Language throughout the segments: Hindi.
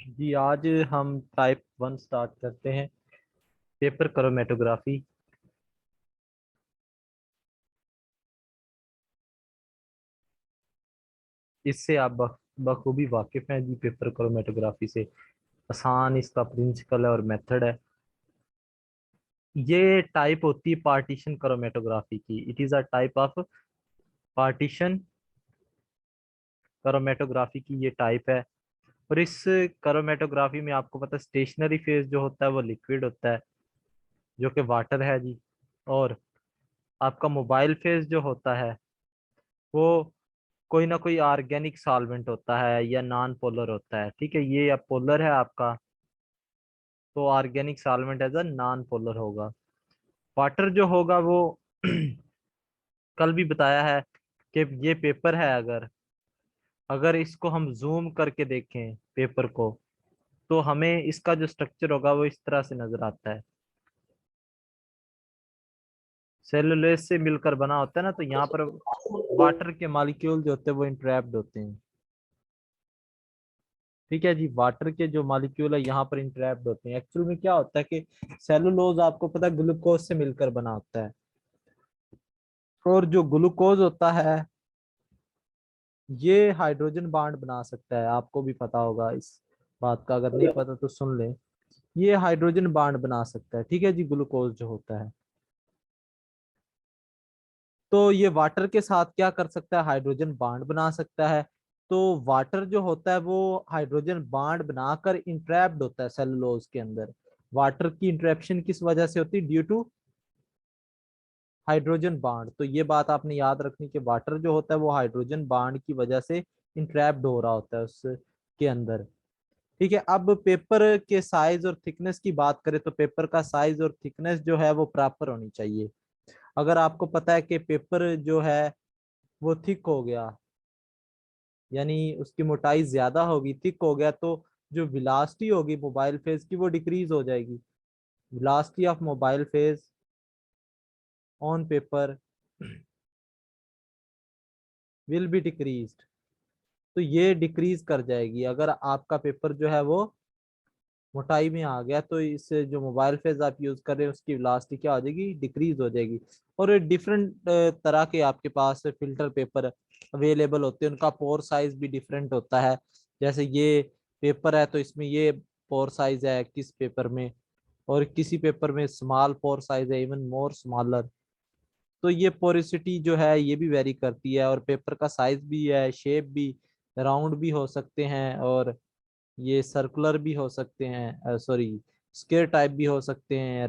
जी आज हम टाइप 1 स्टार्ट करते हैं। Paper chromatography. इससे आप बखूबी वाकिफ हैं जी। पेपर क्रोमेटोग्राफी से आसान इसका प्रिंसिपल है और मेथड है। ये टाइप होती है पार्टीशन क्रोमेटोग्राफी की। It is a type of partition chromatography की ये टाइप है। और इस क्रोमेटोग्राफी में आपको पता है स्टेशनरी फेज जो होता है वो लिक्विड होता है, जो कि वाटर है जी। और आपका मोबाइल फेज जो होता है वो कोई ना कोई ऑर्गेनिक सॉल्वेंट होता है या नॉन पोलर होता है। ठीक है, ये अब पोलर है आपका, तो organic solvent as a non polar होगा। वाटर जो होगा वो कल भी बताया है कि ये पेपर है। अगर अगर इसको हम जूम करके देखें पेपर को, तो हमें इसका जो स्ट्रक्चर होगा वो इस तरह से नजर आता है। सेलुलोज से मिलकर बना होता है ना, तो यहाँ पर वाटर के मॉलिक्यूल जो होते हैं वो इंट्रैप्ड होते हैं। ठीक है जी, वाटर के जो मॉलिक्यूल है यहाँ पर इंटरेक्ट होते हैं। एक्चुअल में क्या होता है कि सेलुलोज आपको पता है ग्लूकोज से मिलकर बना होता है। और जो ग्लूकोज होता है ये हाइड्रोजन बॉन्ड बना सकता है। आपको भी पता होगा इस बात का, अगर नहीं पता तो सुन ले। ये हाइड्रोजन बॉन्ड बना सकता है। ठीक है जी, ग्लूकोज जो होता है। तो ये वाटर के साथ क्या कर सकता है, हाइड्रोजन बॉन्ड बना सकता है। तो वाटर जो होता है वो हाइड्रोजन बॉन्ड बनाकर इंट्रैप्ड होता है सेलुलोज के अंदर। वाटर की इंट्रैप्शन किस वजह से होती है? Due to hydrogen bond. तो ये बात आपने याद रखनी कि वाटर जो होता है वो हाइड्रोजन बॉन्ड की वजह से इंट्रैप्ड हो रहा होता है उसके अंदर। ठीक है, अब पेपर के साइज और थिकनेस की बात करें तो पेपर का साइज और थिकनेस जो है वो प्रॉपर होनी चाहिए। अगर आपको पता है कि पेपर जो है वो थिक हो गया, यानी उसकी मोटाई ज्यादा होगी, थिक हो गया, तो जो विलासिटी होगी मोबाइल फेज की वो डिक्रीज हो जाएगी। Velocity of mobile phase on paper will be decreased. तो ये डिक्रीज कर जाएगी अगर आपका पेपर जो है वो मोटाई में आ गया, तो इस जो मोबाइल फेज आप यूज कर रहे हैं उसकी वेलोसिटी क्या हो जाएगी, डिक्रीज हो जाएगी। और डिफरेंट तरह के आपके पास फिल्टर पेपर अवेलेबल होते हैं, उनका पोर साइज भी डिफरेंट होता है। जैसे ये पेपर है तो इसमें ये पोर साइज है किस पेपर में, और किसी पेपर में स्मॉल पोर साइज है, इवन मोर स्मॉलर। तो ये पोरिसिटी जो है ये भी वेरी करती है। और पेपर का साइज भी है, शेप भी राउंड भी हो सकते हैं, और ये सर्कुलर भी हो सकते हैं, सॉरी स्क्वायर टाइप भी हो सकते हैं,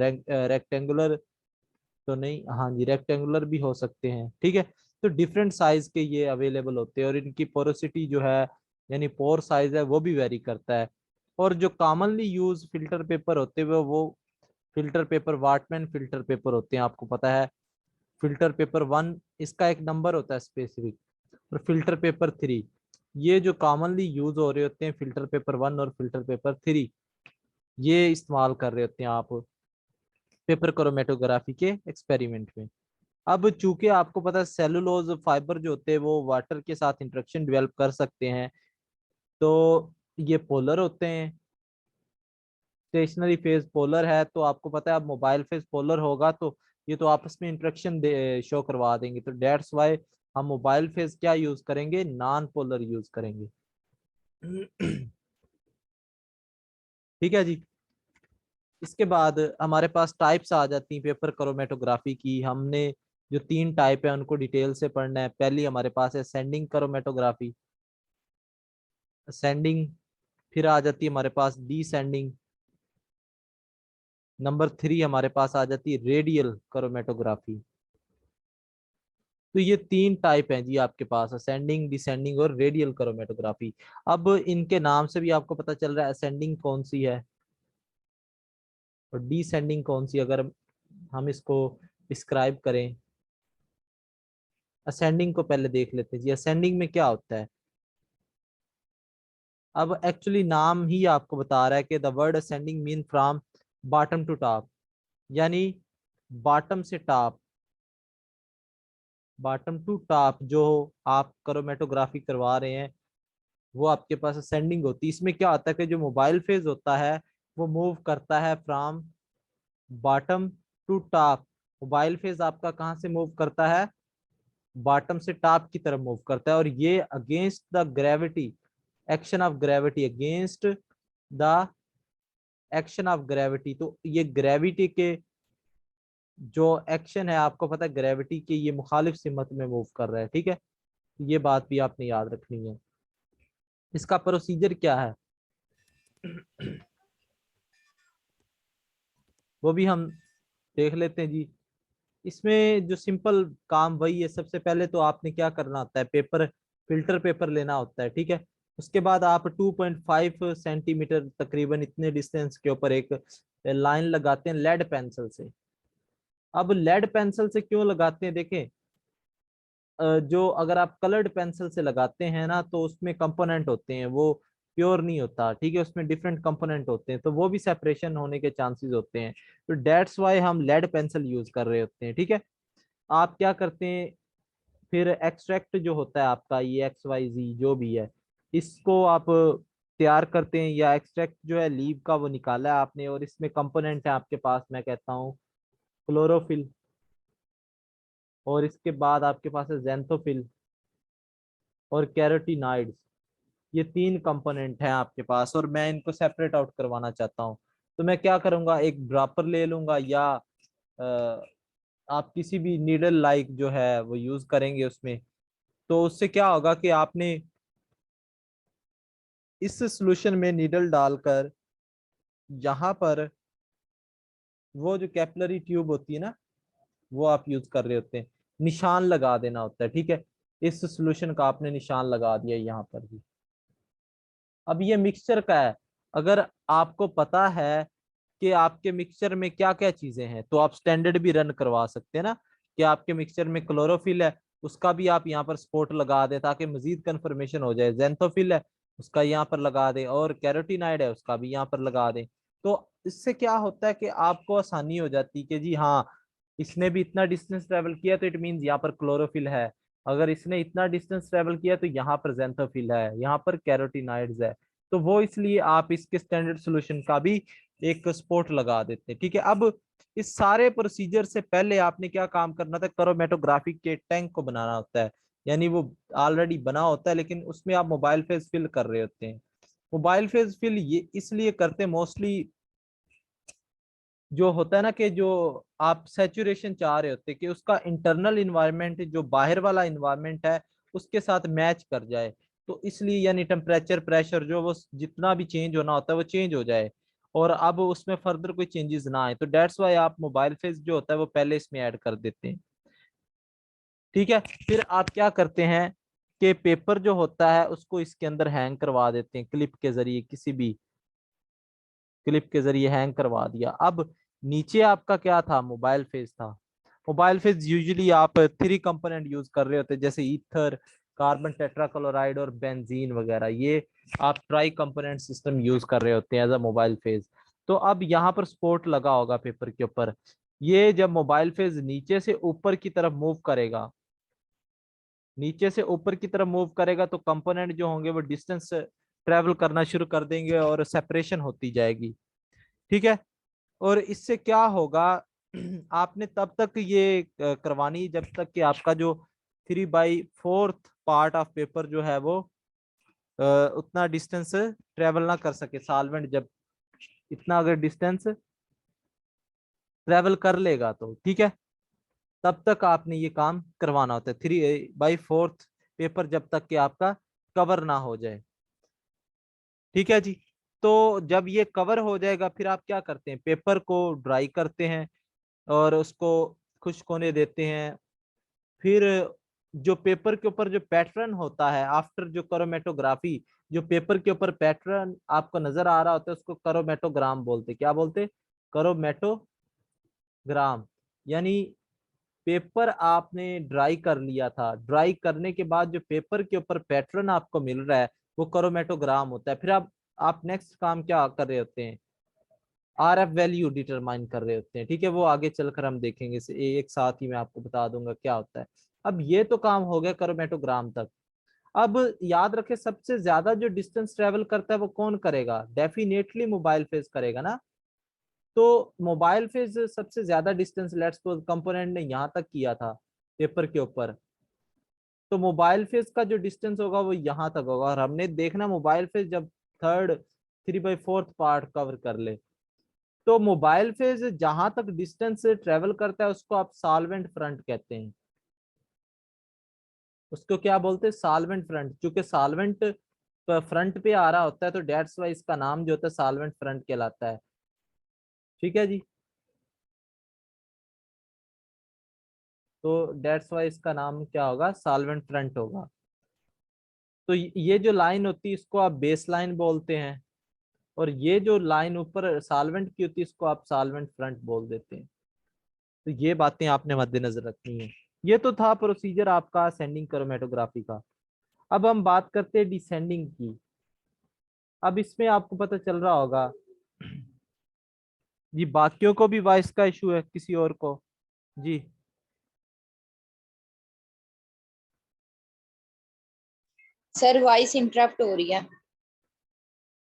रेक्टेंगुलर तो नहीं, हाँ जी रेक्टेंगुलर भी हो सकते हैं। ठीक है, तो डिफरेंट साइज के ये अवेलेबल होते हैं, और इनकी पोरोसिटी जो है यानी पोर साइज है वो भी वेरी करता है। और जो कॉमनली यूज फिल्टर पेपर होते हैं वो filter paper Whatman filter paper होते हैं। आपको पता है फिल्टर पेपर 1 इसका एक नंबर होता है स्पेसिफिक, और फिल्टर पेपर 3, ये जो कॉमनली यूज हो रहे होते हैं फिल्टर पेपर 1 और फिल्टर पेपर 3, ये इस्तेमाल कर रहे होते हैं आप पेपर क्रोमेटोग्राफी के एक्सपेरिमेंट में। अब चूंकि आपको पता है सेलुलोज फाइबर जो होते हैं वो वाटर के साथ इंटरेक्शन डेवलप कर सकते हैं, तो ये पोलर होते हैं। स्टेशनरी फेज पोलर है, तो आपको पता है अब मोबाइल फेज पोलर होगा तो ये तो आपस में इंटरेक्शन शो करवा देंगे। तो डेट्स वाई हम मोबाइल फेज क्या यूज करेंगे, नॉन पोलर यूज करेंगे। ठीक है जी। इसके बाद हमारे पास टाइप्स आ जाती हैं पेपर क्रोमेटोग्राफी की। हमने जो 3 टाइप है उनको डिटेल से पढ़ना है। पहली हमारे पास है सेंडिंग क्रोमेटोग्राफी, सेंडिंग। फिर आ जाती है हमारे पास डीसेंडिंग। नंबर 3 हमारे पास आ जाती है रेडियल क्रोमेटोग्राफी। तो ये 3 टाइप हैं जी आपके पास, असेंडिंग, डिसेंडिंग और रेडियल क्रोमेटोग्राफी। अब इनके नाम से भी आपको पता चल रहा है असेंडिंग कौन सी है और डिसेंडिंग कौन सी। अगर हम इसको डिस्क्राइब करें, असेंडिंग को पहले देख लेते हैं जी। असेंडिंग में क्या होता है, अब एक्चुअली नाम ही आपको बता रहा है कि the word ascending mean from bottom to top, यानी बॉटम से टॉप, बॉटम टू टॉप जो आप क्रोमेटोग्राफी करवा रहे हैं वो आपके पास असेंडिंग होती है। इसमें क्या होता है कि जो मोबाइल फेज होता है वो मूव करता है from bottom to top. Mobile phase आपका कहाँ से मूव करता है, बॉटम से टॉप की तरफ मूव करता है, और ये against the gravity, action of gravity, against the action of gravity. तो ये ग्रेविटी के जो एक्शन है, आपको पता है ग्रेविटी के ये मुखालिफ सिमत में मूव कर रहा है, ठीक है। ये बात भी आपने याद रखनी है। इसका प्रोसीजर क्या है वो भी हम देख लेते हैं जी। इसमें जो सिंपल काम वही है, सबसे पहले तो आपने क्या करना होता है, पेपर, फिल्टर पेपर लेना होता है, ठीक है। उसके बाद आप 2.5 सेंटीमीटर तकरीबन इतने डिस्टेंस के ऊपर एक लाइन लगाते हैं लेड पेंसिल से। अब लेड पेंसिल से क्यों लगाते हैं, देखें, जो अगर आप कलर्ड पेंसिल से लगाते हैं ना तो उसमें कंपोनेंट होते हैं, वो प्योर नहीं होता, ठीक है, उसमें डिफरेंट कंपोनेंट होते हैं, तो वो भी सेपरेशन होने के चांसेस होते हैं। तो डेट्स वाई हम लेड पेंसिल यूज कर रहे होते हैं, ठीक है। आप क्या करते हैं, फिर एक्सट्रैक्ट जो होता है आपका, ये XYZ जो भी है, इसको आप तैयार करते हैं, या एक्सट्रैक्ट जो है लीव का वो निकाला है आपने, और इसमें कंपोनेंट है आपके पास, मैं कहता हूँ क्लोरोफिल, और इसके बाद आपके पास है जेंथोफिल और कैरोटीनॉइड्स। ये तीन कंपोनेंट हैं आपके पास, और मैं इनको सेपरेट आउट करवाना चाहता हूँ। तो मैं क्या करूंगा, एक ड्रॉपर ले लूंगा, या आप किसी भी नीडल लाइक जो है वो यूज करेंगे उसमें। तो उससे क्या होगा कि आपने इस सॉल्यूशन में नीडल डालकर यहाँ पर वो जो कैपिलरी ट्यूब होती है ना, वो आप यूज कर रहे होते हैं, निशान लगा देना होता है, ठीक है। इस सॉल्यूशन का आपने निशान लगा दिया यहाँ पर भी। अब ये मिक्सचर का है, अगर आपको पता है कि आपके मिक्सचर में क्या क्या चीजें हैं, तो आप स्टैंडर्ड भी रन करवा सकते हैं ना, कि आपके मिक्सचर में क्लोरोफिल है, उसका भी आप यहाँ पर स्पॉट लगा दें ताकि मजीद कंफर्मेशन हो जाए, जेंथोफिल है उसका यहाँ पर लगा दें, और कैरोटीनाइड है उसका भी यहाँ पर लगा दें। तो इससे क्या होता है कि आपको आसानी हो जाती है कि जी हाँ, इसने भी इतना डिस्टेंस ट्रेवल किया तो इट मीन्स यहाँ पर क्लोरोफिल है, अगर इसने इतना डिस्टेंस ट्रेवल किया तो यहाँ पर जेंथोफिल है, यहाँ पर कैरोटीनाइड्स है। तो वो इसलिए आप इसके स्टैंडर्ड सॉल्यूशन का भी एक स्पॉट लगा देते हैं, ठीक है। अब इस सारे प्रोसीजर से पहले आपने क्या काम करना था, क्रोमेटोग्राफी के टैंक को बनाना होता है, यानी वो ऑलरेडी बना होता है लेकिन उसमें आप मोबाइल फेज फिल कर रहे होते हैं। मोबाइल फेज फिल ये इसलिए करते हैं मोस्टली, जो होता है ना कि जो आप सैचुरेशन चाह रहे होते हैं कि उसका इंटरनल इन्वायरमेंट जो बाहर वाला इन्वायरमेंट है उसके साथ मैच कर जाए, तो इसलिए यानी टेम्परेचर प्रेशर जो वो जितना भी चेंज होना होता है वो चेंज हो जाए, और अब उसमें फर्दर कोई चेंजेस ना आए, तो डेट्स वाई आप मोबाइल फेज जो होता है वो पहले इसमें ऐड कर देते हैं, ठीक है। फिर आप क्या करते हैं कि पेपर जो होता है उसको इसके अंदर हैंग करवा देते हैं क्लिप के जरिए, किसी भी क्लिप के जरिए हैंग करवा दिया। अब नीचे आपका क्या था, मोबाइल फेज था। मोबाइल फेज यूजुअली आप 3 कंपोनेंट यूज कर रहे होते हैं, जैसे ईथर, कार्बन टेट्राक्लोराइड और बेंजीन वगैरह, ये आप ट्राई कंपोनेंट सिस्टम यूज कर रहे होते हैं एज अ मोबाइल फेज। तो अब यहाँ पर स्पोर्ट लगा होगा पेपर के ऊपर, ये जब मोबाइल फेज नीचे से ऊपर की तरफ मूव करेगा, नीचे से ऊपर की तरफ मूव करेगा, तो कंपोनेंट जो होंगे वो डिस्टेंस ट्रेवल करना शुरू कर देंगे और सेपरेशन होती जाएगी, ठीक है। और इससे क्या होगा आपने तब तक ये करवानी जब तक कि आपका जो 3/4 पार्ट ऑफ पेपर जो है वो उतना डिस्टेंस ट्रेवल ना कर सके, सॉल्वेंट जब इतना अगर डिस्टेंस ट्रेवल कर लेगा तो ठीक है, तब तक आपने ये काम करवाना होता है, 3/4 पेपर जब तक कि आपका कवर ना हो जाए, ठीक है जी। तो जब ये कवर हो जाएगा फिर आप क्या करते हैं, पेपर को ड्राई करते हैं और उसको खुश्क होने देते हैं। फिर जो पेपर के ऊपर जो पैटर्न होता है आफ्टर जो क्रोमेटोग्राफी, जो पेपर के ऊपर पैटर्न आपको नजर आ रहा होता है उसको क्रोमेटोग्राम बोलते, क्या बोलते, क्रोमेटोग्राम। यानी पेपर आपने ड्राई कर लिया था, ड्राई करने के बाद जो पेपर के ऊपर पैटर्न आपको मिल रहा है वो क्रोमेटोग्राम होता है। फिर आप नेक्स्ट काम क्या कर रहे होते हैं, RF वैल्यू डिटरमाइन कर रहे होते हैं, ठीक है, वो आगे चलकर हम देखेंगे, एक साथ ही मैं आपको बता दूंगा क्या होता है। अब ये तो काम हो गया क्रोमेटोग्राम तक। अब याद रखे सबसे ज्यादा जो डिस्टेंस ट्रेवल करता है वो कौन करेगा, डेफिनेटली मोबाइल फेज करेगा ना। तो मोबाइल फेज सबसे ज्यादा डिस्टेंस लेट्स सपोज कंपोनेंट ने यहाँ तक किया था पेपर के ऊपर, तो मोबाइल फेज का जो डिस्टेंस होगा वो यहाँ तक होगा। और हमने देखना मोबाइल फेज जब थर्ड 3/4 पार्ट कवर कर ले, तो मोबाइल फेज जहां तक डिस्टेंस ट्रेवल करता है उसको आप सॉल्वेंट फ्रंट कहते हैं। उसको क्या बोलते हैं, सॉल्वेंट फ्रंट। चूंकि सॉल्वेंट फ्रंट पे आ रहा होता है तो डेट्स वाइज इसका नाम जो होता है सॉल्वेंट फ्रंट कहलाता है। ठीक है जी, तो डेट्स वाइज इसका नाम क्या होगा, सॉल्वेंट फ्रंट होगा। तो ये जो लाइन होती है इसको आप बेस लाइन बोलते हैं, और ये जो लाइन ऊपर सॉल्वेंट की होती है इसको आप सॉल्वेंट फ्रंट बोल देते हैं। तो ये बातें आपने मद्देनजर रखनी है। ये तो था प्रोसीजर आपका असेंडिंग क्रोमेटोग्राफी का। अब हम बात करते हैं डिसेंडिंग की। अब इसमें आपको पता चल रहा होगा जी, बाकियों को भी वॉइस का इशू है किसी और को जी? सर वॉइस इंटरप्ट हो रही है।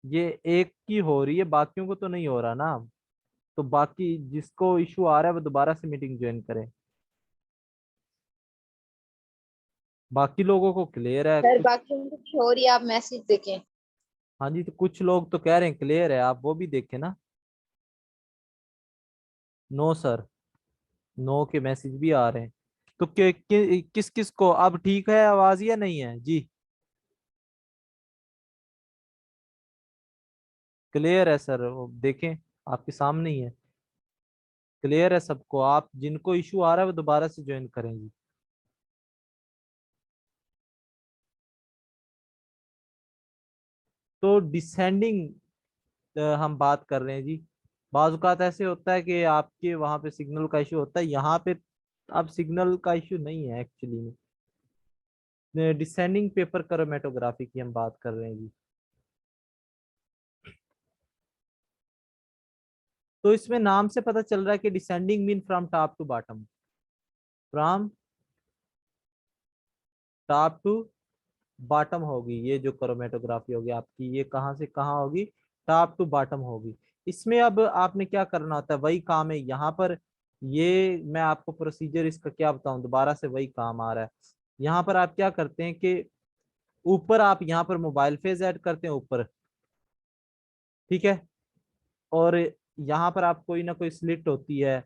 ये एक की हो रही है, बाकियों को तो नहीं हो रहा ना। तो बाकी जिसको इशू आ रहा है वो दोबारा से मीटिंग ज्वाइन करें। बाकी लोगों को क्लियर है सर कुछ? बाकी कुछ हो रही है, आप मैसेज देखें। हाँ जी, तो कुछ लोग तो कह रहे हैं क्लियर है, आप वो भी देखें ना। नो सर, नो के मैसेज भी आ रहे हैं। तो किस किस को अब ठीक है आवाज या नहीं है जी? क्लियर है सर, वो देखें आपके सामने ही है। क्लियर है सबको, आप जिनको इशू आ रहा है वो दोबारा से ज्वाइन करें जी। तो डिसेंडिंग हम बात कर रहे हैं जी। बाज़ औक़ात ऐसे होता है कि आपके वहां पे सिग्नल का इशू होता है, यहाँ पे अब सिग्नल का इशू नहीं है एक्चुअली में। डिसेंडिंग पेपर क्रोमेटोग्राफी की हम बात कर रहे हैं जी। तो इसमें नाम से पता चल रहा है कि descending mean from top to bottom, from top to bottom होगी। ये जो क्रोमेटोग्राफी होगी आपकी, ये कहाँ से कहाँ होगी, टॉप टू बॉटम होगी। इसमें अब आपने क्या करना होता है, वही काम है यहाँ पर। ये मैं आपको प्रोसीजर इसका क्या बताऊं, दोबारा से वही काम आ रहा है। यहाँ पर आप क्या करते हैं कि ऊपर आप यहाँ पर मोबाइल फेज ऐड करते हैं ऊपर, ठीक है। और यहाँ पर आप कोई ना कोई स्लिट होती है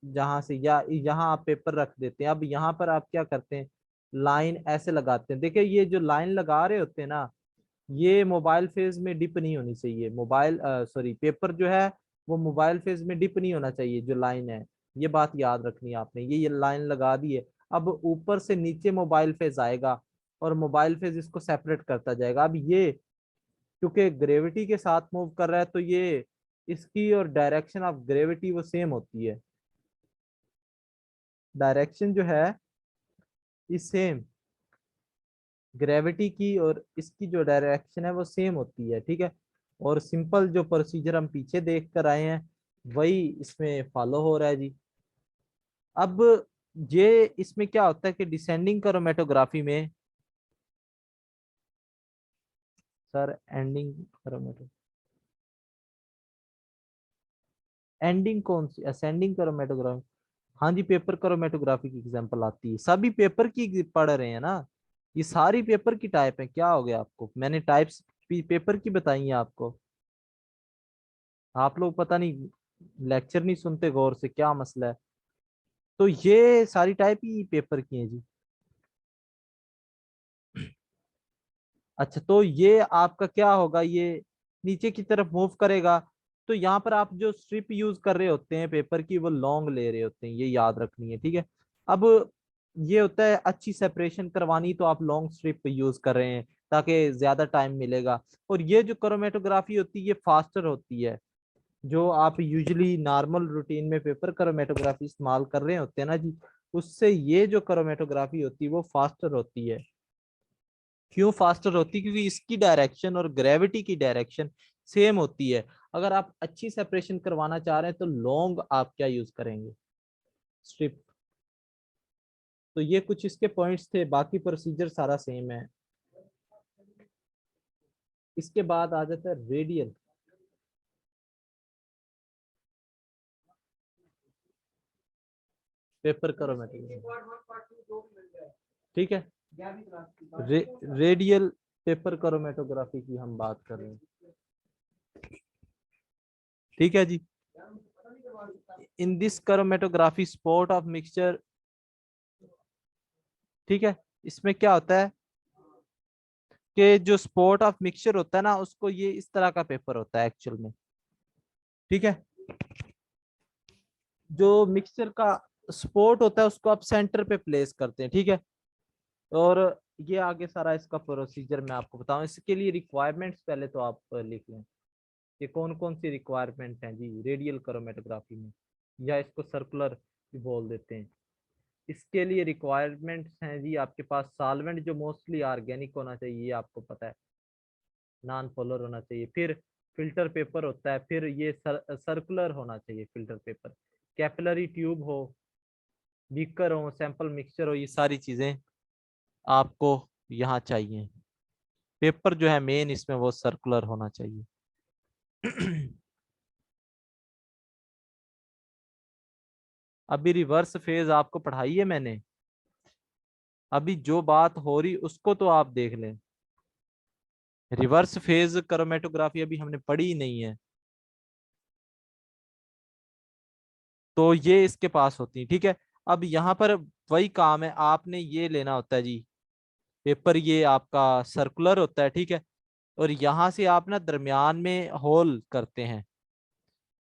जहां से, या यहाँ आप पेपर रख देते हैं। अब यहाँ पर आप क्या करते हैं, लाइन ऐसे लगाते हैं। देखिए ये जो लाइन लगा रहे होते हैं ना, ये मोबाइल फेज में डिप नहीं होनी चाहिए। मोबाइल सॉरी पेपर जो है वो मोबाइल फेज में डिप नहीं होना चाहिए, जो लाइन है। ये बात याद रखनी है आपने, ये लाइन लगा दी है। अब ऊपर से नीचे मोबाइल फेज आएगा और मोबाइल फेज इसको सेपरेट करता जाएगा। अब ये क्योंकि ग्रेविटी के साथ मूव कर रहा है तो ये इसकी और डायरेक्शन ऑफ ग्रेविटी वो सेम होती है। डायरेक्शन जो है इस सेम, ग्रेविटी की और इसकी जो डायरेक्शन है वो सेम होती है, ठीक है। और सिंपल जो प्रोसीजर हम पीछे देख कर आए हैं वही इसमें फॉलो हो रहा है जी। अब ये इसमें क्या होता है कि डिसेंडिंग क्रोमेटोग्राफी में सर एंडिंग क्रोमेटो, एंडिंग कौन सी, असेंडिंग क्रोमेटोग्राफी? हाँ जी, पेपर क्रोमेटोग्राफी की एग्जांपल आती है। सभी पेपर की पढ़ रहे हैं ना, ये सारी पेपर की टाइप है। क्या हो गया आपको, मैंने टाइप्स पेपर की बताई है आपको। आप लोग पता नहीं लेक्चर नहीं सुनते गौर से, क्या मसला है। तो ये सारी टाइप ही पेपर की है जी। अच्छा, तो ये आपका क्या होगा, ये नीचे की तरफ मूव करेगा। तो यहाँ पर आप जो स्ट्रिप यूज कर रहे होते हैं पेपर की वो लॉन्ग ले रहे होते हैं, ये याद रखनी है, ठीक है। अब ये होता है अच्छी सेपरेशन करवानी तो आप लॉन्ग स्ट्रिप यूज कर रहे हैं ताकि ज्यादा टाइम मिलेगा। और ये जो क्रोमेटोग्राफी होती है ये फास्टर होती है। जो आप यूजुअली नॉर्मल रूटीन में पेपर क्रोमेटोग्राफी इस्तेमाल कर रहे होते हैं ना जी, उससे ये जो क्रोमेटोग्राफी होती है वो फास्टर होती है। क्यों फास्टर होती है, क्योंकि इसकी डायरेक्शन और ग्रेविटी की डायरेक्शन सेम होती है। अगर आप अच्छी सेपरेशन करवाना चाह रहे हैं तो लॉन्ग आप क्या यूज करेंगे, स्ट्रिप। तो ये कुछ इसके पॉइंट्स थे, बाकी प्रोसीजर सारा सेम है। इसके बाद आ जाता है रेडियल। पेपर करोमेट्री, ठीक है। रेडियल पेपर करोमेटोग्राफी की हम बात कर रहे हैं, ठीक है जी। In this chromatography spot of mixture, ठीक है, इसमें क्या होता है कि जो स्पॉट ऑफ मिक्सचर होता है ना, उसको ये इस तरह का पेपर होता है एक्चुअल में, ठीक है। जो मिक्सचर का स्पॉट होता है उसको आप सेंटर पे प्लेस करते हैं, ठीक है। और ये आगे सारा इसका प्रोसीजर मैं आपको बताऊं। इसके लिए रिक्वायरमेंट्स पहले तो आप लिख लें कि कौन कौन सी रिक्वायरमेंट हैं जी रेडियल क्रोमेटोग्राफी में, या इसको सर्कुलर भी बोल देते हैं। इसके लिए रिक्वायरमेंट्स हैं जी, आपके पास सॉल्वेंट जो मोस्टली ऑर्गेनिक होना चाहिए, ये आपको पता है, नॉन पोलर होना चाहिए। फिर फिल्टर पेपर होता है, फिर ये सर्कुलर होना चाहिए फिल्टर पेपर, कैपिलरी ट्यूब हो, बीकर हो, सैंपल मिक्सचर हो, ये सारी चीजें आपको यहाँ चाहिए। पेपर जो है मेन इसमें वो सर्कुलर होना चाहिए। अभी रिवर्स फेज आपको पढ़ाई है मैंने, अभी जो बात हो रही उसको तो आप देख लें। रिवर्स फेज क्रोमेटोग्राफी अभी हमने पढ़ी ही नहीं है, तो ये इसके पास होती है, ठीक है। अब यहाँ पर वही काम है, आपने ये लेना होता है जी पेपर, ये आपका सर्कुलर होता है, ठीक है। और यहाँ से आप ना दरमियान में होल करते हैं।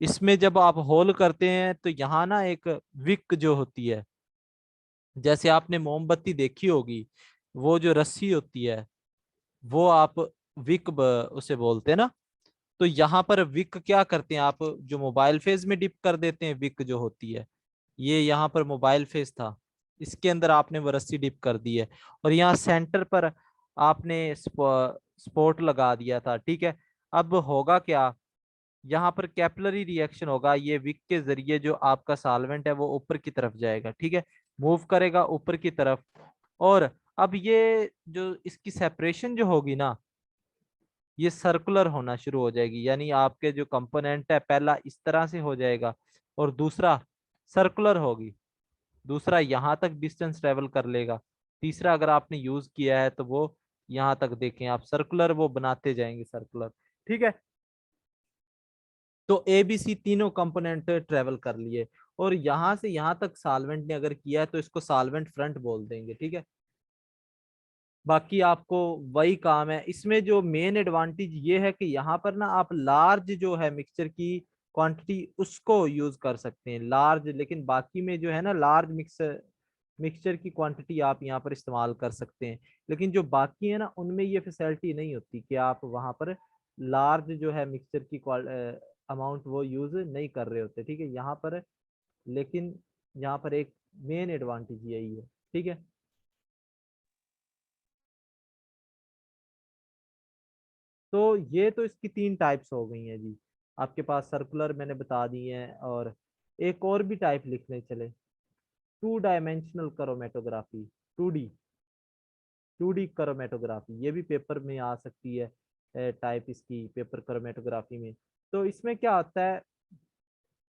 इसमें जब आप होल करते हैं तो यहाँ ना एक विक जो होती है, जैसे आपने मोमबत्ती देखी होगी, वो जो रस्सी होती है वो आप विक उसे बोलते हैं ना। तो यहाँ पर विक क्या करते हैं, आप जो मोबाइल फेज में डिप कर देते हैं, विक जो होती है, ये यहाँ पर मोबाइल फेज था, इसके अंदर आपने वो रस्सी डिप कर दी है, और यहाँ सेंटर पर आपने स्पॉट लगा दिया था, ठीक है। अब होगा क्या, यहाँ पर कैपिलरी रिएक्शन होगा, ये विक के जरिए जो आपका सॉल्वेंट है वो ऊपर की तरफ जाएगा, ठीक है, मूव करेगा ऊपर की तरफ। और अब ये जो इसकी सेपरेशन जो होगी ना, ये सर्कुलर होना शुरू हो जाएगी, यानी आपके जो कंपोनेंट है पहला इस तरह से हो जाएगा और दूसरा सर्कुलर होगी, दूसरा यहाँ तक डिस्टेंस ट्रेवल कर लेगा, तीसरा अगर आपने यूज किया है तो वो यहाँ तक देखें आप सर्कुलर वो बनाते जाएंगे सर्कुलर, ठीक है। तो ए बी सी तीनों कंपोनेंट ट्रेवल कर लिए, और यहाँ से यहाँ तक सॉल्वेंट ने अगर किया है तो इसको सॉल्वेंट फ्रंट बोल देंगे, ठीक है। बाकी आपको वही काम है। इसमें जो मेन एडवांटेज ये है कि यहाँ पर ना आप लार्ज जो है मिक्सचर की क्वांटिटी उसको यूज कर सकते हैं लार्ज, लेकिन बाकी में जो है ना लार्ज मिक्सर मिक्सचर की क्वांटिटी आप यहाँ पर इस्तेमाल कर सकते हैं, लेकिन जो बाकी है ना उनमें ये फैसिलिटी नहीं होती कि आप वहाँ पर लार्ज जो है मिक्सचर की अमाउंट वो यूज नहीं कर रहे होते, ठीक है यहाँ पर। लेकिन यहाँ पर एक मेन एडवांटेज यही है, ठीक है। तो ये तो इसकी तीन टाइप्स हो गई हैं जी, आपके पास सर्कुलर मैंने बता दी है, और एक और भी टाइप लिखने चले, two dimensional chromatography, two D, two D chromatography, ये भी पेपर में आ सकती है टाइप इसकी पेपर क्रोमेटोग्राफी में। तो इसमें क्या होता है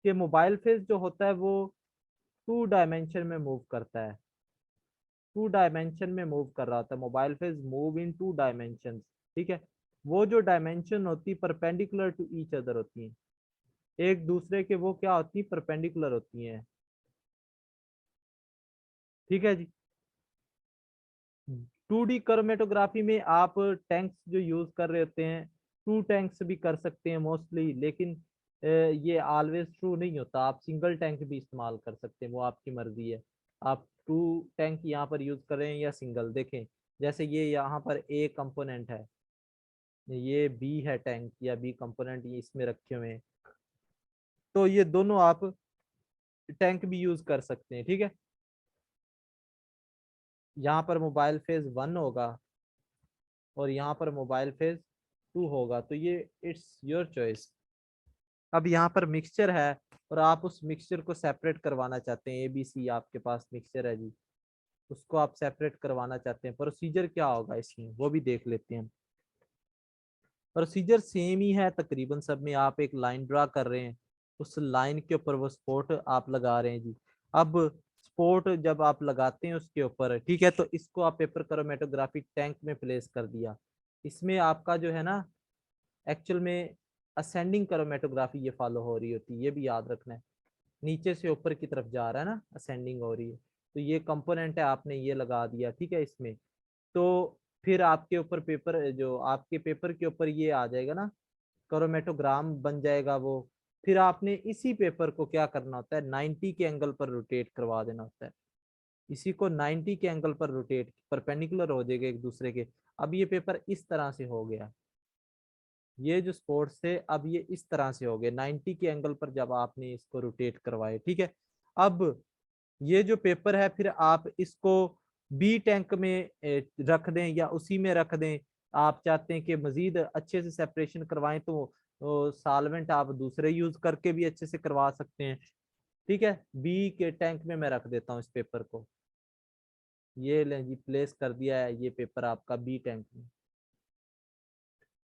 कि मोबाइल फेस जो होता है वो टू डायमेंशन में मूव करता है, टू डायमेंशन में मूव कर रहा था mobile phase, move in two dimension, ठीक है। वो जो डायमेंशन होती परपेंडिकुलर टू ईच अदर होती है, एक दूसरे के वो क्या होती है परपेंडिकुलर होती हैं, ठीक है जी। टू डी क्रोमेटोग्राफी में आप टैंक्स जो यूज कर रहे होते हैं, टू टैंक्स भी कर सकते हैं मोस्टली, लेकिन ये ऑलवेज ट्रू नहीं होता, आप सिंगल टैंक भी इस्तेमाल कर सकते हैं, वो आपकी मर्जी है। आप टू टैंक यहाँ पर यूज करें या सिंगल, देखें जैसे ये यहाँ पर ए कंपोनेंट है, ये बी है टैंक या बी कंपोनेंट ये इसमें रखे हुए हैं, तो ये दोनों आप टैंक भी यूज कर सकते हैं, ठीक है। यहाँ पर मोबाइल फेज 1 होगा और यहाँ पर मोबाइल फेज 2 होगा, तो ये इट्स योर चॉइस। अब यहाँ पर मिक्सचर है और आप उस मिक्सचर को सेपरेट करवाना चाहते हैं, एबीसी आपके पास मिक्सचर है जी, उसको आप सेपरेट करवाना चाहते हैं, प्रोसीजर क्या होगा इसमें वो भी देख लेते हैं। प्रोसीजर सेम ही है तकरीबन सब में। आप एक लाइन ड्रा कर रहे हैं, उस लाइन के ऊपर वो स्पोर्ट आप लगा रहे हैं जी। अब स्पोर्ट जब आप लगाते हैं उसके ऊपर, ठीक है, तो इसको आप पेपर क्रोमेटोग्राफी टैंक में प्लेस कर दिया। इसमें आपका जो है ना एक्चुअल में असेंडिंग क्रोमेटोग्राफी ये फॉलो हो रही होती है, ये भी याद रखना है। नीचे से ऊपर की तरफ जा रहा है ना, असेंडिंग हो रही है। तो ये कंपोनेंट है, आपने ये लगा दिया, ठीक है इसमें। तो फिर आपके ऊपर पेपर, जो आपके पेपर के ऊपर ये आ जाएगा ना, क्रोमेटोग्राम बन जाएगा वो। फिर आपने इसी पेपर को क्या करना होता है, 90 के एंगल पर रोटेट करवा देना होता है। इसी को 90 के एंगल पर रोटेट, परपेंडिकुलर हो जाएगा एक दूसरे के। अब ये पेपर इस तरह से हो गया, ये जो स्पोर्ट्स थे अब ये इस तरह से हो गए 90 के एंगल पर जब आपने इसको रोटेट करवाए, ठीक है। अब ये जो पेपर है फिर आप इसको बी टैंक में रख दें या उसी में रख दें। आप चाहते हैं कि मजीद अच्छे से सेपरेशन करवाएं तो सॉल्वेंट आप दूसरे यूज करके भी अच्छे से करवा सकते हैं, ठीक है। बी के टैंक में मैं रख देता हूँ इस पेपर को। ये लें जी, प्लेस कर दिया है ये पेपर आपका बी टैंक में।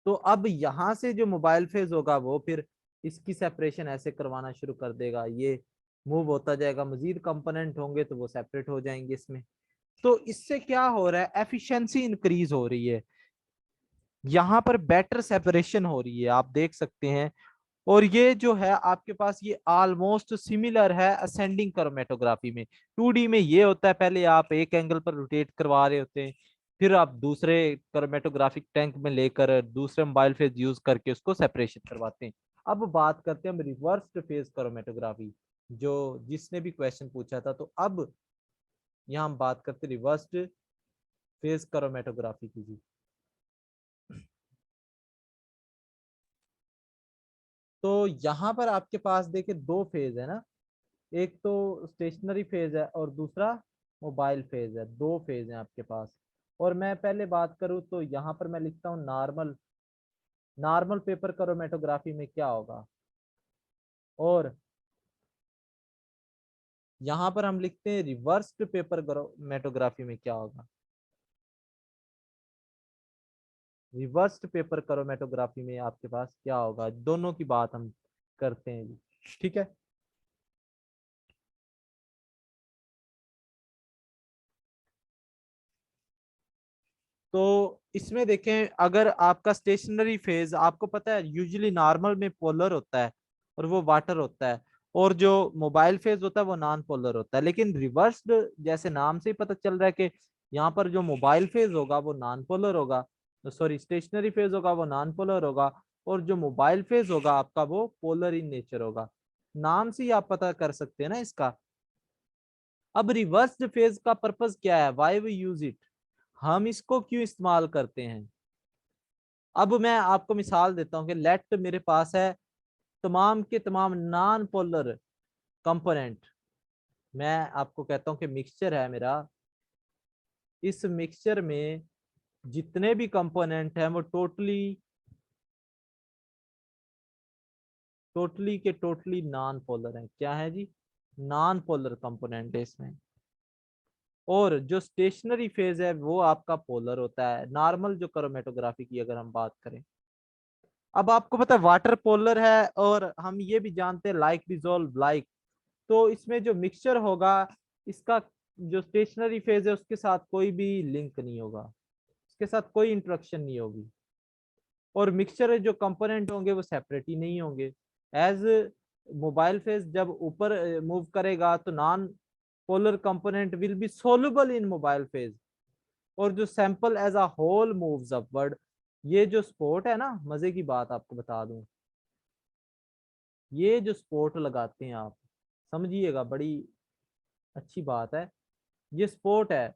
तो अब यहाँ से जो मोबाइल फेज होगा वो फिर इसकी सेपरेशन ऐसे करवाना शुरू कर देगा, ये मूव होता जाएगा, मजीद कंपोनेंट होंगे तो वो सेपरेट हो जाएंगे इसमें। तो इससे क्या हो रहा है, एफिशिएंसी इंक्रीज हो रही है, यहाँ पर बेटर सेपरेशन हो रही है, आप देख सकते हैं। और ये जो है आपके पास ये ऑलमोस्ट सिमिलर है असेंडिंग क्रोमेटोग्राफी में। 2D में ये होता है, पहले आप एक एंगल पर रोटेट करवा रहे होते हैं, फिर आप दूसरे क्रोमेटोग्राफिक टैंक में लेकर दूसरे मोबाइल फेज यूज करके उसको सेपरेशन करवाते हैं। अब बात करते हैं हम रिवर्स्ड फेज क्रोमेटोग्राफी, जो जिसने भी क्वेश्चन पूछा था। तो अब यहाँ हम बात करते हैं रिवर्स्ड फेज क्रोमेटोग्राफी की जी। तो यहाँ पर आपके पास देखिए दो फेज है ना, एक तो स्टेशनरी फेज है और दूसरा मोबाइल फेज है, दो फेज है आपके पास। और मैं पहले बात करूं तो यहाँ पर मैं लिखता हूँ नॉर्मल। नॉर्मल पेपर क्रोमेटोग्राफी में क्या होगा, और यहाँ पर हम लिखते हैं रिवर्स्ड पेपर क्रोमेटोग्राफी में क्या होगा। रिवर्स्ड पेपर क्रोमेटोग्राफी में आपके पास क्या होगा, दोनों की बात हम करते हैं जी, ठीक है। तो इसमें देखें, अगर आपका स्टेशनरी फेज आपको पता है यूजुअली नॉर्मल में पोलर होता है और वो वाटर होता है, और जो मोबाइल फेज होता है वो नॉन पोलर होता है। लेकिन रिवर्स्ड जैसे नाम से ही पता चल रहा है कि यहाँ पर जो मोबाइल फेज होगा वो नॉन पोलर होगा, सॉरी स्टेशनरी फेज होगा वो नॉन पोलर होगा, और जो मोबाइल फेज होगा आपका वो पोलर इन नेचर होगा। नाम से ही आप पता कर सकते हैं ना इसका। अब रिवर्स्ड फेज का पर्पस क्या है, वाई वी यूज इट, हम इसको क्यों इस्तेमाल करते हैं। अब मैं आपको मिसाल देता हूं कि लेट मेरे पास है तमाम के तमाम नॉन पोलर कंपोनेंट। मैं आपको कहता हूं कि मिक्सचर है मेरा, इस मिक्सचर में जितने भी कंपोनेंट हैं वो टोटली के टोटली नॉन पोलर हैं। क्या है जी, नॉन पोलर कंपोनेंट है इसमें। और जो स्टेशनरी फेज है वो आपका पोलर होता है, नॉर्मल जो क्रोमेटोग्राफी की अगर हम बात करें। अब आपको पता है वाटर पोलर है, और हम ये भी जानते हैं लाइक डिजोल्व लाइक। तो इसमें जो मिक्सचर होगा, इसका जो स्टेशनरी फेज है उसके साथ कोई भी लिंक नहीं होगा, उसके साथ कोई इंटरेक्शन नहीं होगी। और मिक्सचर जो कंपोनेंट होंगे वो सेपरेट ही नहीं होंगे। एज मोबाइल फेज जब ऊपर मूव करेगा तो non polar component will be soluble in mobile phase, और जो sample as a whole moves upward. ये जो स्पोर्ट है ना, मजे की बात आपको बता दूं, ये जो स्पोर्ट लगाते हैं आप, समझिएगा बड़ी अच्छी बात है। ये स्पोर्ट है,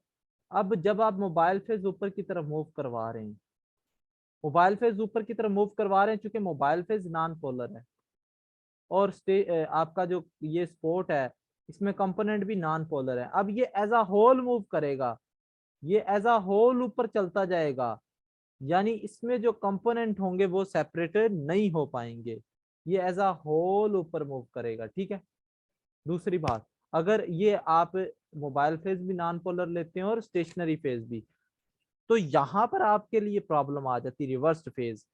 अब जब आप मोबाइल फेज ऊपर की तरफ मूव करवा रहे हैं, मोबाइल फेज ऊपर की तरफ मूव करवा रहे हैं चूंकि मोबाइल फेज नॉन पोलर है, और आपका जो ये स्पोर्ट है इसमें कंपोनेंट भी नॉन पोलर है। अब ये एज अ होल मूव करेगा, ये एज अ होल ऊपर चलता जाएगा, यानी इसमें जो कंपोनेंट होंगे वो सेपरेटेड नहीं हो पाएंगे, ये एज अ होल ऊपर मूव करेगा, ठीक है। दूसरी बात, अगर ये आप मोबाइल फेज भी नॉन पोलर लेते हैं और स्टेशनरी फेज भी, तो यहाँ पर आपके लिए प्रॉब्लम आ जाती है, रिवर्स फेज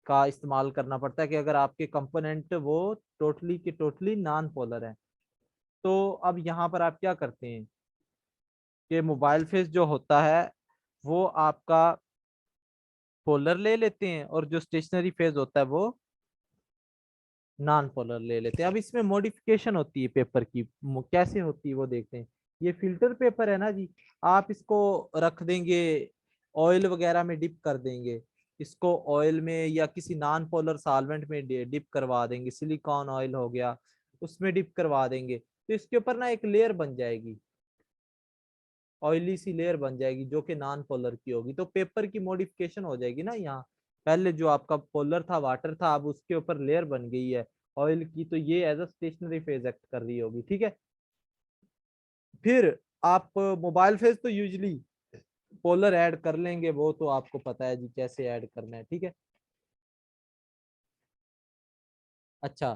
का इस्तेमाल करना पड़ता है कि अगर आपके कंपोनेंट वो टोटली के टोटली नॉन पोलर है। तो अब यहाँ पर आप क्या करते हैं कि मोबाइल फेज जो होता है वो आपका पोलर ले लेते हैं, और जो स्टेशनरी फेज होता है वो नॉन पोलर ले लेते हैं। अब इसमें मॉडिफिकेशन होती है पेपर की, कैसे होती है वो देखते हैं। ये फिल्टर पेपर है ना जी, आप इसको रख देंगे, ऑयल वगैरह में डिप कर देंगे, इसको ऑयल में या किसी नॉन पोलर सॉल्वेंट में डिप करवा देंगे, सिलिकॉन ऑयल हो गया उसमें डिप करवा देंगे, तो इसके ऊपर ना एक लेयर बन जाएगी, ऑयली सी लेयर बन जाएगी जो कि नॉन पोलर की होगी। तो पेपर की मॉडिफिकेशन हो जाएगी ना यहाँ, पहले जो आपका पोलर था वाटर था, अब उसके ऊपर लेयर बन गई है ऑयल की, तो ये as a stationary phase act कर रही होगी, ठीक है। फिर आप मोबाइल फेज तो यूजली पोलर ऐड कर लेंगे, वो तो आपको पता है जी कैसे ऐड करना है, ठीक है। अच्छा,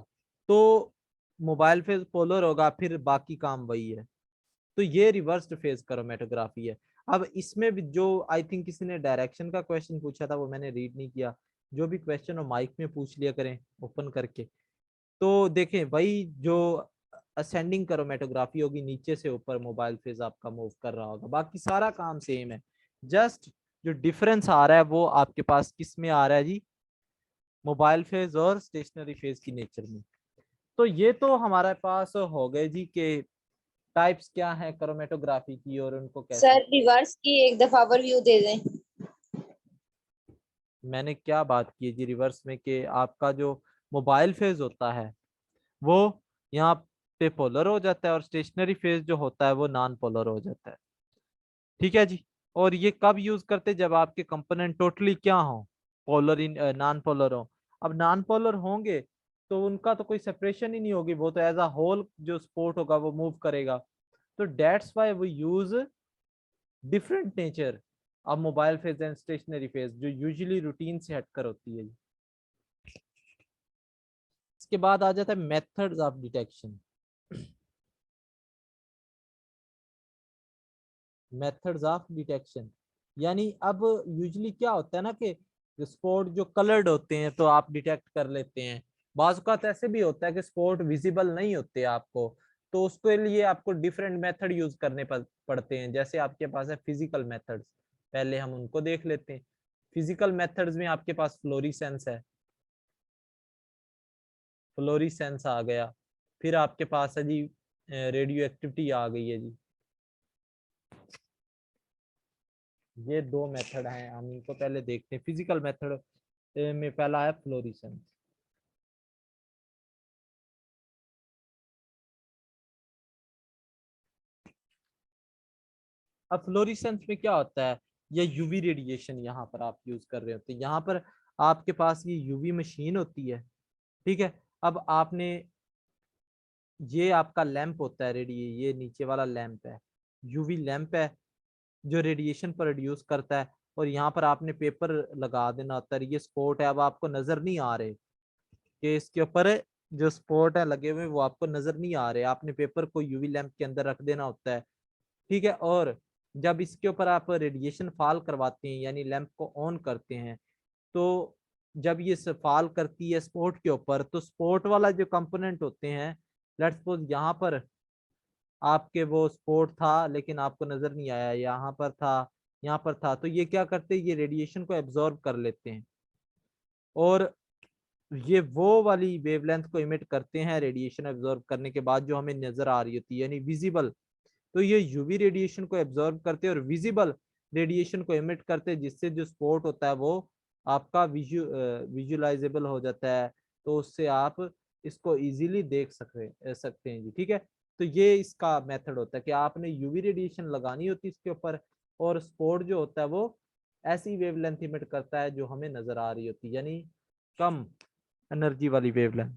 तो मोबाइल फेज पोलर होगा, फिर बाकी काम वही है। तो ये रिवर्स्ड फेज क्रोमेटोग्राफी है। अब इसमें भी जो आई थिंक किसी ने डायरेक्शन का क्वेश्चन पूछा था वो मैंने रीड नहीं किया, जो भी क्वेश्चन हो माइक में पूछ लिया करें ओपन करके। तो देखें वही जो असेंडिंग क्रोमेटोग्राफी होगी, नीचे से ऊपर मोबाइल फेज आपका मूव कर रहा होगा, बाकी सारा काम सेम है। जस्ट जो डिफरेंस आ रहा है वो आपके पास किस में आ रहा है जी, मोबाइल फेज और स्टेशनरी फेज की नेचर में। तो ये तो हमारे पास हो गए जी के टाइप्स क्या है क्रोमेटोग्राफी की और उनको कैसे। सर रिवर्स की एक दफा ओवरव्यू दे दें। मैंने क्या बात की है जी रिवर्स में, कि आपका जो मोबाइल फेज होता है वो यहाँ पे पोलर हो जाता है, और स्टेशनरी फेज जो होता है वो नॉन पोलर हो जाता है, ठीक है जी। और ये कब यूज करते हैं, जब आपके कंपोनेंट टोटली क्या हो, पोलर इन नॉन पोलर हो। अब नॉन पोलर होंगे तो उनका तो कोई सेपरेशन ही नहीं होगी, वो तो एज अ होल जो स्पोर्ट होगा वो मूव करेगा। तो that's why we use different nature अब mobile phase and stationary phase, जो यूजुअली रूटीन से हटकर होती है। इसके बाद आ जाता है methods of detection. Methods of detection यानी अब यूजुअली क्या होता है ना कि स्पॉट जो कलर्ड होते हैं तो आप डिटेक्ट कर लेते हैं, बाज़ औक़ात ऐसे भी होता है कि स्पॉट विजिबल नहीं होते आपको, तो उसके लिए आपको डिफरेंट मेथड यूज करने पड़ते हैं। जैसे आपके पास है फिजिकल मेथड्स, पहले हम उनको देख लेते हैं। फिजिकल मेथड्स में आपके पास फ्लोरीसेंस है, फ्लोरीसेंस आ गया। फिर आपके पास है जी रेडियो एक्टिविटी आ गई है जी। ये दो मेथड हैं, हम इनको पहले देखते हैं। फिजिकल मेथड में पहला है फ्लोरिसेंस। अब फ्लोरिसेंस में क्या होता है, ये यूवी रेडिएशन यहाँ पर आप यूज कर रहे होते हैं। यहाँ पर आपके पास ये यूवी मशीन होती है, ठीक है। अब आपने, ये आपका लैंप होता है ये नीचे वाला लैंप है, यूवी लैंप है जो रेडिएशन प्रोड्यूस करता है। और यहाँ पर आपने पेपर लगा देना होता है, ये स्पॉट है, अब आपको नजर नहीं आ रहे कि इसके ऊपर जो स्पॉट है लगे हुए वो आपको नजर नहीं आ रहे, आपने पेपर को यूवी लैंप के अंदर रख देना होता है, ठीक है। और जब इसके ऊपर आप रेडिएशन फॉल करवाते हैं यानी लैंप को ऑन करते हैं, तो जब ये फॉल करती है स्पॉट के ऊपर, तो स्पॉट वाला जो कंपोनेंट होते हैं, लेट्स सपोज यहाँ पर आपके वो स्पॉट था लेकिन आपको नजर नहीं आया, यहाँ पर था, यहाँ पर था, तो ये क्या करते हैं, ये रेडिएशन को एब्जॉर्ब कर लेते हैं और ये वो वाली वेवलेंथ को इमिट करते हैं। रेडिएशन एब्जॉर्ब करने के बाद जो हमें नजर आ रही होती है यानी विजिबल, तो ये यूवी रेडिएशन को एब्जॉर्ब करते हैं और विजिबल रेडिएशन को इमिट करते हैं, जिससे जो स्पॉट होता है वो आपका विजुअलाइजेबल हो जाता है, तो उससे आप इसको इजीली देख सकते हैं जी, ठीक है। तो ये इसका मेथड होता है कि आपने यूवी रेडिएशन लगानी होती है इसके ऊपर, और स्पॉट जो होता है वो ऐसी वेवलेंथ इमिट करता है जो हमें नजर आ रही होती है, यानी कम एनर्जी वाली वेवलेंथ।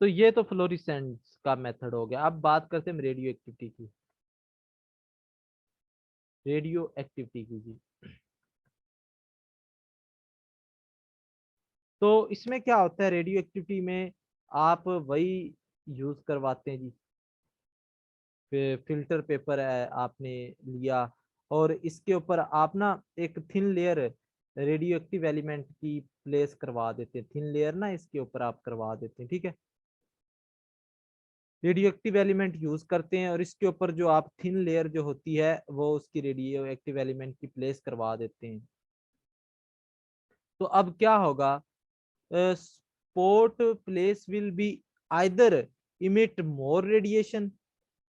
तो ये तो फ्लोरिसेंस का मेथड हो गया। अब बात करते हैं रेडियो एक्टिविटी की, रेडियो एक्टिविटी की जी। तो इसमें क्या होता है रेडियो एक्टिविटी में, आप वही यूज करवाते हैं जी। फिर फिल्टर पेपर है आपने लिया, और इसके ऊपर आप ना एक thin layer radio active element की प्लेस करवा देते हैं, थिन लेयर ना इसके ऊपर आप करवा देते हैं, ठीक है। रेडियो एक्टिव एलिमेंट यूज करते हैं और इसके ऊपर जो आप थिन लेयर जो होती है वो उसकी रेडियो एक्टिव एलिमेंट की प्लेस करवा देते हैं। तो अब क्या होगा, spot place will be either emit more radiation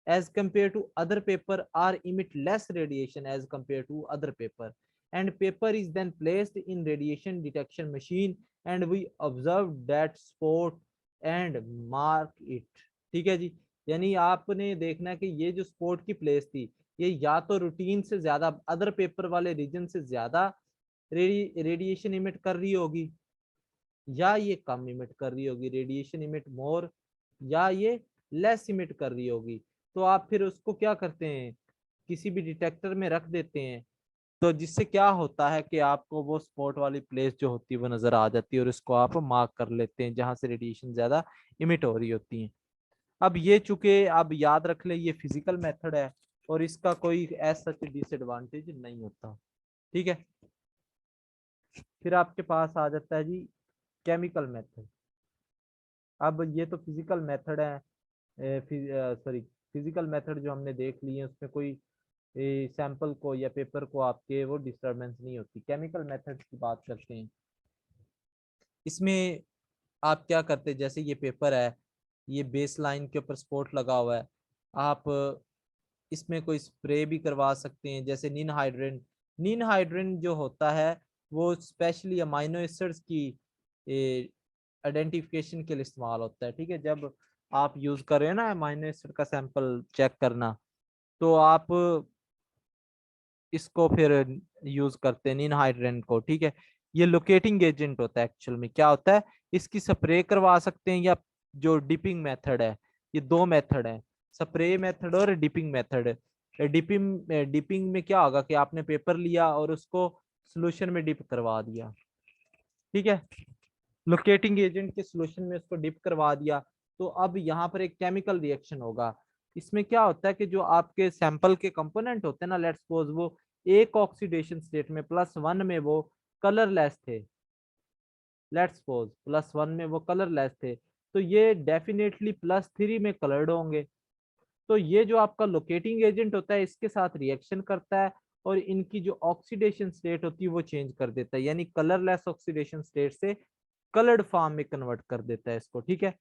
as compared to other paper or emit less radiation as compared to other paper, and paper is then placed in radiation detection machine and we observe that spot and mark it। ठीक है जी, यानी आपने देखना है कि ये जो स्पॉट की प्लेस थी ये या तो रूटीन से ज्यादा अदर पेपर वाले रीजन से ज्यादा रेडिएशन इमिट कर रही होगी, या ये कम इमिट कर रही होगी, रेडिएशन इमिट मोर, या ये लेस इमिट कर रही होगी। तो आप फिर उसको क्या करते हैं, किसी भी डिटेक्टर में रख देते हैं, तो जिससे क्या होता है कि आपको वो स्पॉट वाली प्लेस जो होती है वो नजर आ जाती है और इसको आप मार्क कर लेते हैं जहां से रेडिएशन ज्यादा इमिट हो रही होती है। अब ये चूंकि आप याद रख ले ये फिजिकल मेथड है और इसका कोई ऐसा डिसएडवांटेज नहीं होता, ठीक है। फिर आपके पास आ जाता है जी केमिकल मेथड। अब ये तो फिजिकल मेथड है, सॉरी फिजिकल मेथड जो हमने देख लिए हैं उसमें कोई सैंपल को या पेपर को आपके वो डिस्टरबेंस नहीं होती। केमिकल मेथड की बात करते हैं, इसमें आप क्या करते हैं, जैसे ये पेपर है, ये बेस लाइन के ऊपर स्पॉट लगा हुआ है, आप इसमें कोई स्प्रे भी करवा सकते हैं, जैसे निन हाइड्रेंट। निन हाइड्रेंट जो होता है वो स्पेशली अमाइनो एसिड्स की आइडेंटिफिकेशन के लिए इस्तेमाल होता है, ठीक है। जब आप यूज कर रहे हैं ना अमाइनो एसिड का सैंपल चेक करना, तो आप इसको फिर यूज करते हैं निन हाइड्रेंट को, ठीक है। ये लोकेटिंग एजेंट होता है, एक्चुअल में क्या होता है, इसकी स्प्रे करवा सकते हैं या जो डिपिंग मेथड है, ये दो मेथड है, स्प्रे मेथड और डिपिंग मेथड। डिपिंग डिपिंग में क्या होगा कि आपने पेपर लिया और उसको सोल्यूशन में डिप करवा दिया, ठीक है, लोकेटिंग एजेंट के सोल्यूशन में उसको डिप करवा दिया। तो अब यहाँ पर एक केमिकल रिएक्शन होगा, इसमें क्या होता है कि जो आपके सैंपल के कंपोनेंट होते हैं ना, लेट्स सपोज वो एक ऑक्सीडेशन स्टेट में +1 में वो कलरलेस थे, लेट्स सपोज +1 में वो कलरलेस थे, तो ये डेफिनेटली +3 में कलर्ड होंगे। तो ये जो आपका लोकेटिंग एजेंट होता है इसके साथ रिएक्शन करता है और इनकी जो ऑक्सीडेशन स्टेट होती है वो चेंज कर देता है, यानी कलरलेस ऑक्सीडेशन स्टेट से कलर्ड फॉर्म में कन्वर्ट कर देता है इसको, ठीक है।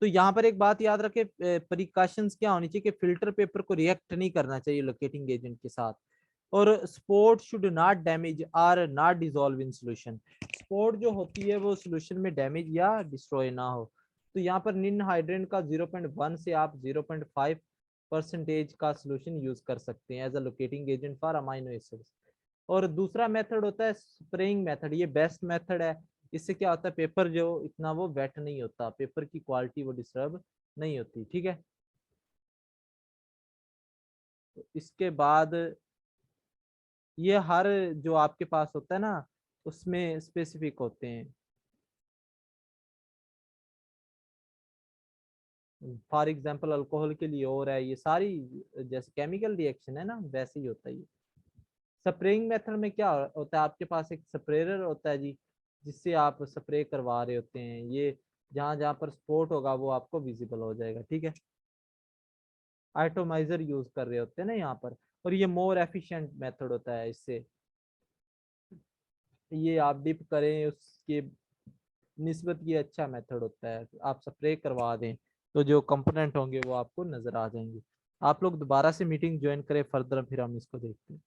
तो यहाँ पर एक बात याद रखे, प्रिकॉशंस क्या होनी चाहिए कि फिल्टर पेपर को रिएक्ट नहीं करना चाहिए लोकेटिंग एजेंट के साथ, और support should not damage or not dissolve in solution. Support जो होती है वो सॉल्यूशन में डैमेज या डिस्ट्रॉय ना हो। तो यहाँ पर निन हाइड्रेंट का 0.1 से आप 0.5% का सॉल्यूशन यूज कर सकते हैं as a locating agent for amino acids. और दूसरा मेथड होता है स्प्रेइंग मेथड, ये बेस्ट मेथड है। इससे क्या होता है, पेपर जो इतना वो वेट नहीं होता, पेपर की क्वालिटी वो डिस्टर्ब नहीं होती, ठीक है। तो इसके बाद ये हर जो आपके पास होता है ना उसमें स्पेसिफिक होते हैं। फॉर एग्जांपल अल्कोहल के लिए और है, ये सारी जैसे केमिकल रिएक्शन है ना वैसे ही होता है ये। स्प्रेइंग मेथड में क्या होता है, आपके पास एक स्प्रेयर होता है जी, जिससे आप स्प्रे करवा रहे होते हैं, ये जहां जहां पर स्पॉट होगा वो आपको विजिबल हो जाएगा, ठीक है। आइटोमाइजर यूज कर रहे होते हैं ना यहाँ पर, और ये मोर एफिशिएंट मेथड होता है, इससे ये आप डिप करें उसके निस्बत ये अच्छा मेथड होता है, आप स्प्रे करवा दें तो जो कंपोनेंट होंगे वो आपको नजर आ जाएंगे। आप लोग दोबारा से मीटिंग ज्वाइन करें फर्दर, फिर हम इसको देखते हैं।